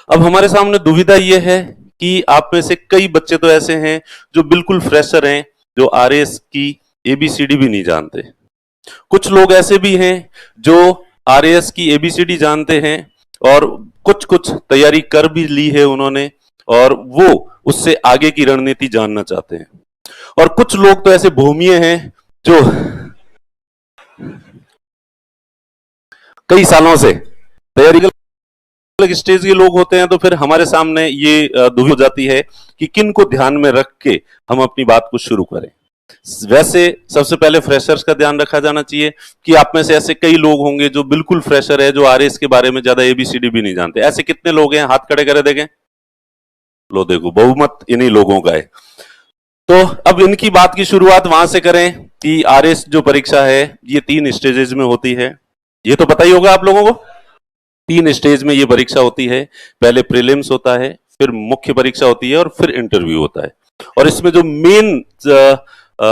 अब हमारे सामने दुविधा ये है कि आप में से कई बच्चे तो ऐसे हैं जो बिल्कुल फ्रेशर हैं, जो आरएएस की एबीसीडी भी नहीं जानते। कुछ लोग ऐसे भी हैं जो आरएएस की एबीसीडी जानते हैं और कुछ कुछ तैयारी कर भी ली है उन्होंने, और वो उससे आगे की रणनीति जानना चाहते हैं। और कुछ लोग तो ऐसे भूमिये हैं जो कई सालों से तैयारी अलग स्टेज के लोग होते हैं। तो फिर हमारे सामने ये दुविधा हो जाती है कि किन को ध्यान में रख के हम अपनी बात को शुरू करें। वैसे सबसे पहले फ्रेशर्स का ध्यान रखा जाना चाहिए कि आप में से ऐसे कई लोग होंगे जो बिल्कुल फ्रेशर है, जो आरएस के बारे में ज्यादा एबीसीडी भी नहीं जानते। ऐसे कितने लोग हैं? हाथ खड़े करे देखें। लो देखो, बहुमत इन्हीं लोगों का है। तो अब इनकी बात की शुरुआत वहां से करें कि आरएस जो परीक्षा है ये 3 स्टेजेस में होती है। ये तो पता ही होगा आप लोगों को। 3 स्टेज में ये परीक्षा होती है। पहले प्रीलिम्स होता है, फिर मुख्य परीक्षा होती है और फिर इंटरव्यू होता है। और इसमें जो मेन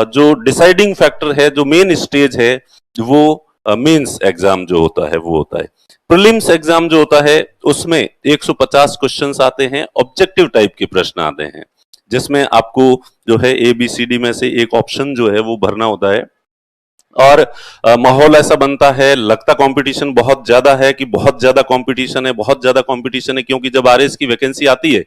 जो डिसाइडिंग फैक्टर है, जो मेन स्टेज है, वो मेंस एग्जाम जो होता है वो होता है। प्रीलिम्स एग्जाम जो होता है उसमें 150 क्वेश्चंस आते हैं, ऑब्जेक्टिव टाइप के प्रश्न आते हैं, जिसमें आपको जो है एबीसीडी में से एक ऑप्शन जो है वो भरना होता है। और माहौल ऐसा बनता है, लगता कंपटीशन बहुत ज्यादा है कि बहुत ज्यादा कंपटीशन है, बहुत ज्यादा कंपटीशन है, क्योंकि जब आरएस की वैकेंसी आती है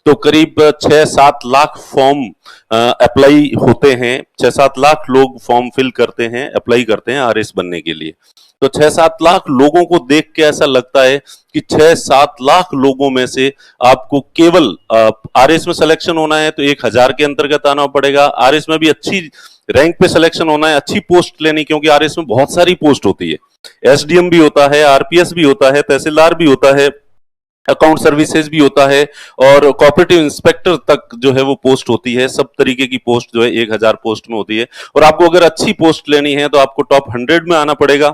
तो करीब 6-7 लाख फॉर्म अप्लाई होते हैं। 6-7 लाख लोग फॉर्म फिल करते हैं, अप्लाई करते हैं आरएस बनने के लिए। तो 6-7 लाख लोगों को देख के ऐसा लगता है कि 6-7 लाख लोगों में से आपको केवल आरएस में सिलेक्शन होना है तो 1000 के अंतर्गत आना पड़ेगा। आरएस में भी अच्छी रैंक पे सिलेक्शन होना है, अच्छी पोस्ट लेनी, क्योंकि आरएस में बहुत सारी पोस्ट होती है। एसडीएम भी होता है, आरपीएस भी होता है, तहसीलदार भी होता है, अकाउंट सर्विसेज भी होता है, और कोऑपरेटिव इंस्पेक्टर तक जो है वो पोस्ट होती है। सब तरीके की पोस्ट जो है 1000 पोस्ट में होती है। और आपको अगर अच्छी पोस्ट लेनी है तो आपको टॉप 100 में आना पड़ेगा,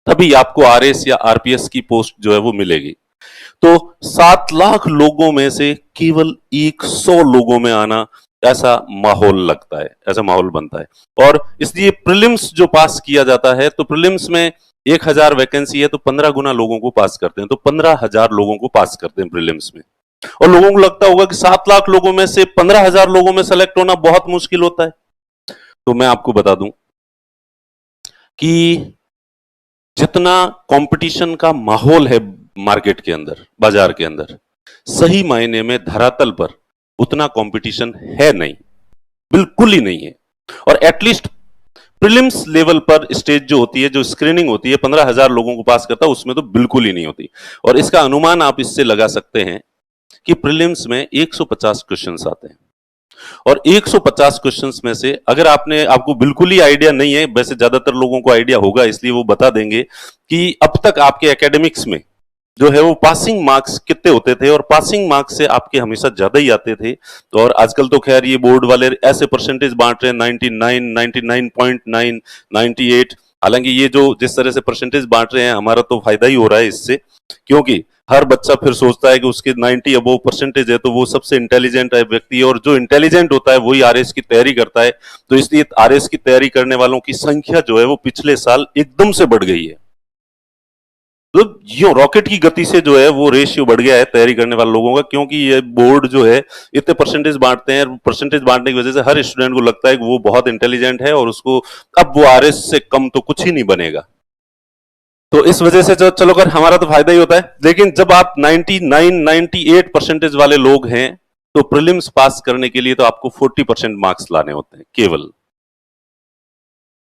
तभी आपको आरएस या आरपीएस की पोस्ट जो है वो मिलेगी। तो 7 लाख लोगों में से केवल 100 लोगों में आना, ऐसा माहौल लगता है, ऐसा माहौल बनता है। और इसलिए प्रीलिम्स जो पास किया जाता है, तो प्रीलिम्स में 1000 वैकेंसी है तो 15 गुना लोगों को पास करते हैं, तो 15,000 लोगों को पास करते हैं प्रीलिम्स में। और लोगों को लगता होगा कि 7 लाख लोगों में से 15,000 लोगों में सेलेक्ट होना बहुत मुश्किल होता है। तो मैं आपको बता दूं कि जितना कंपटीशन का माहौल है मार्केट के अंदर, बाजार के अंदर, सही मायने में धरातल पर उतना कंपटीशन है नहीं, बिल्कुल ही नहीं है। और एटलीस्ट प्रीलिम्स लेवल पर स्टेज जो होती है, जो स्क्रीनिंग होती है, 15,000 लोगों को पास करता है, उसमें तो बिल्कुल ही नहीं होती। और इसका अनुमान आप इससे लगा सकते हैं कि प्रीलिम्स में 150 क्वेश्चंस आते हैं, और 150 क्वेश्चंस में से अगर आपको बिल्कुल ही आइडिया नहीं है, वैसे ज्यादातर लोगों को आइडिया होगा इसलिए वो बता देंगे कि अब तक आपके एकेडमिक्स में जो है वो पासिंग मार्क्स कितने होते थे, और पासिंग मार्क्स से आपके हमेशा ज्यादा ही आते थे। तो और आजकल तो खैर ये बोर्ड वाले ऐसे परसेंटेज बांट रहे हैं, 99, 99.9, 98। हालांकि ये जो जिस तरह से परसेंटेज बांट रहे हैं, हमारा तो फायदा ही हो रहा है इससे, क्योंकि हर बच्चा फिर सोचता है कि उसके 90 अबव परसेंटेज है तो वो सबसे इंटेलिजेंट व्यक्ति है, और जो इंटेलिजेंट होता है वही आरएस की तैयारी करता है। तो इसलिए आरएस की तैयारी करने वालों की संख्या जो है वो पिछले साल एकदम से बढ़ गई है। तो यो रॉकेट की गति से जो है वो रेशियो बढ़ गया है तैयारी करने वाले लोगों का, क्योंकि ये बोर्ड जो है इतने परसेंटेज बांटते हैं। परसेंटेज बांटने की वजह से हर स्टूडेंट को लगता है कि वो बहुत इंटेलिजेंट है और उसको अब वो आरएस से कम तो कुछ ही नहीं बनेगा। तो इस वजह से चलो कर हमारा तो फायदा ही होता है। लेकिन जब आप 99, 98 परसेंटेज वाले लोग हैं तो प्रीलिम्स पास करने के लिए तो आपको 40% मार्क्स लाने होते हैं, केवल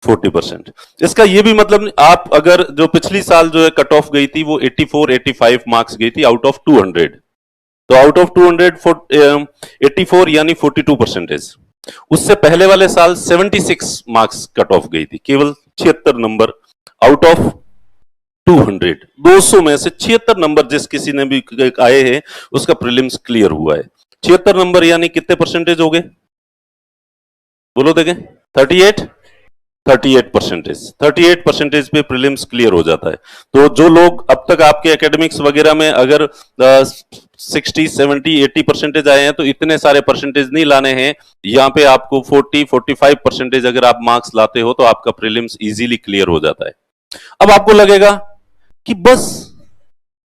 40%। इसका ये भी मतलब आप अगर जो पिछली साल जो है कट ऑफ गई थी वो 84, 85 मार्क्स गई थी आउट ऑफ 200, तो आउट ऑफ 200 84 यानी 42%। उससे पहले वाले साल 76 मार्क्स कट ऑफ गई थी, केवल 76 नंबर आउट ऑफ 200। 200 में से 76 नंबर जिस किसी ने भी आए हैं उसका प्रीलिम्स क्लियर हुआ है। 76 नंबर यानी कितने परसेंटेज हो गए, बोलो देखें। 38% पे प्रीलिम्स क्लियर हो जाता है। तो जो लोग अब तक आपके एकेडमिक्स वगैरह में अगर 60, 70, 80% आए हैं तो इतने सारे परसेंटेज नहीं लाने हैं। यहाँ पे आपको 40, 45% अगर आप मार्क्स लाते हो तो आपका प्रीलिम्स इजीली क्लियर हो जाता है। अब आपको लगेगा कि बस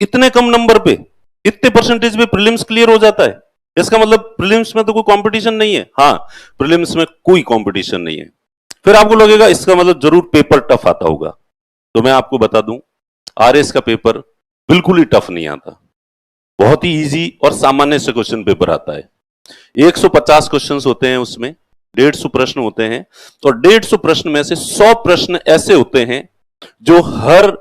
इतने कम नंबर पे इतने परसेंटेज में प्रीलिम्स क्लियर हो जाता है। इसका मतलब प्रीलिम्स में तो कोई कंपटीशन नहीं है। हाँ, प्रीलिम्स में कोई कंपटीशन नहीं है। फिर आपको लगेगा इसका मतलब जरूर पेपर टफ आता होगा। तो मैं आपको बता दूं, आरएस का पेपर बिल्कुल ही टफ नहीं आता, बहुत ही इजी और सामान्य से क्वेश्चन पेपर आता है। 150 क्वेश्चंस होते हैं, उसमें 150 प्रश्न होते हैं, और 150 प्रश्न में से 100 प्रश्न ऐसे होते हैं जो हर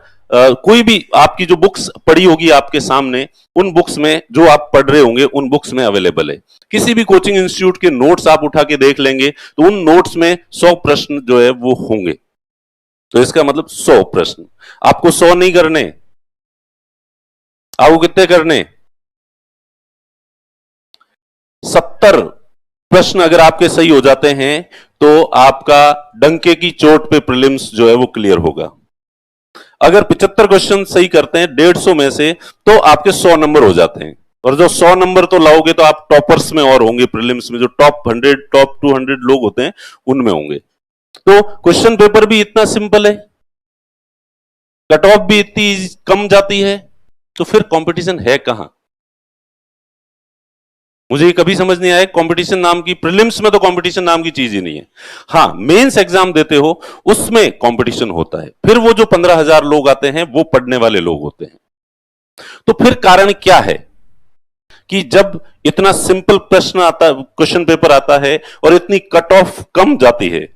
कोई भी आपकी जो बुक्स पड़ी होगी आपके सामने, उन बुक्स में जो आप पढ़ रहे होंगे उन बुक्स में अवेलेबल है। किसी भी कोचिंग इंस्टीट्यूट के नोट्स आप उठा के देख लेंगे तो उन नोट्स में 100 प्रश्न जो है वो होंगे। तो इसका मतलब 100 प्रश्न। आपको 100 नहीं करने, आपको कितने करने? 70 प्रश्न अगर आपके सही हो जाते हैं तो आपका डंके की चोट पे प्रीलिम्स जो है वो क्लियर होगा। अगर 75 क्वेश्चन सही करते हैं 150 में से, तो आपके 100 नंबर हो जाते हैं। और जो 100 नंबर तो लाओगे तो आप टॉपर्स में और होंगे, प्रीलिम्स में जो टॉप 100 टॉप 200 लोग होते हैं उनमें होंगे। तो क्वेश्चन पेपर भी इतना सिंपल है, कट ऑफ भी इतनी कम जाती है, तो फिर कंपटीशन है कहां? मुझे ये कभी समझ नहीं आया कंपटीशन नाम की, प्रीलिम्स में तो कंपटीशन नाम की चीज ही नहीं है। हाँ, मेंस एग्जाम देते हो उसमें कंपटीशन होता है, फिर वो जो 15,000 लोग आते हैं वो पढ़ने वाले लोग होते हैं। तो फिर कारण क्या है कि जब इतना सिंपल प्रश्न आता, क्वेश्चन पेपर आता है और इतनी कट ऑफ कम जाती है,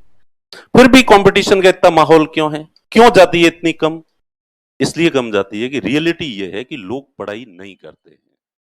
फिर भी कंपटीशन का इतना माहौल क्यों है? क्यों जाती है इतनी कम? इसलिए कम जाती है कि रियलिटी यह है कि लोग पढ़ाई नहीं करते हैं।